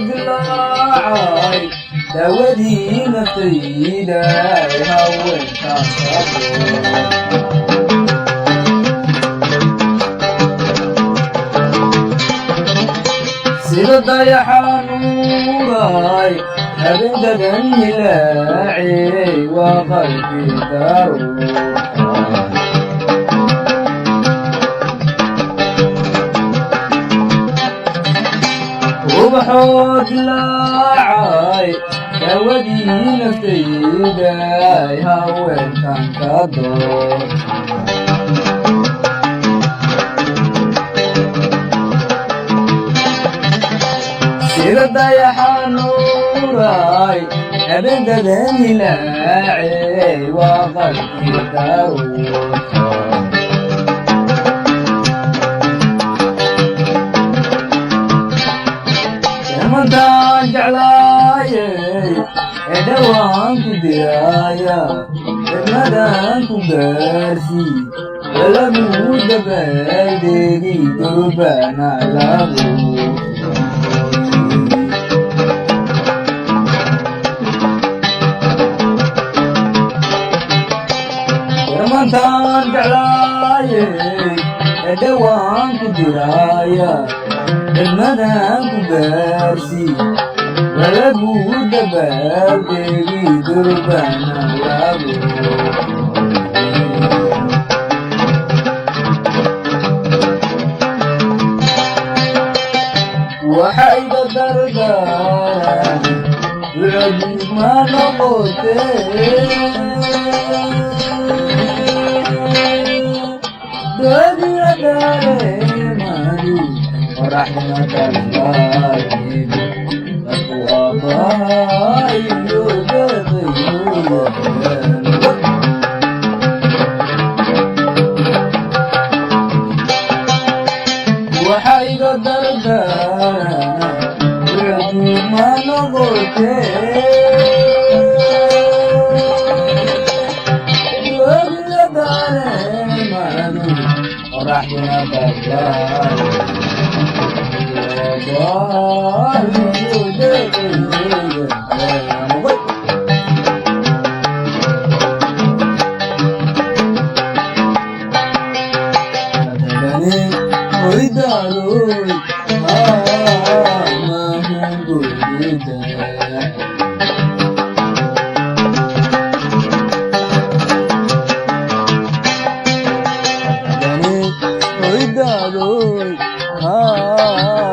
dilaacay dawadii naftayda haweenkaan qabo sida dayaxa nuuray habeendadan hilaacay waa qalbi daruuray ubaxoo dilaacay dawadii naftayda haweenkan ka door sida dayaxa nuuray habeendadan hilaacay waa qalbi daruuray mantaan jeclaayay ee dhawaan ku diraya degmadaan ku gaarsii lalagu dabaaldegi durbana lagu mantaan jeclaayay ee dhawaan ku diraya degmadaan ku gaarsii lalagu dabaaldegi durbana lagu waxa iga dardaaran ducadii ma noqotee doodiya dareemadu ورحمة الله أبوابها يدخلون وحيد الدردان ويدو ما نغوتي وبلا دارمان ورحمة الله Ah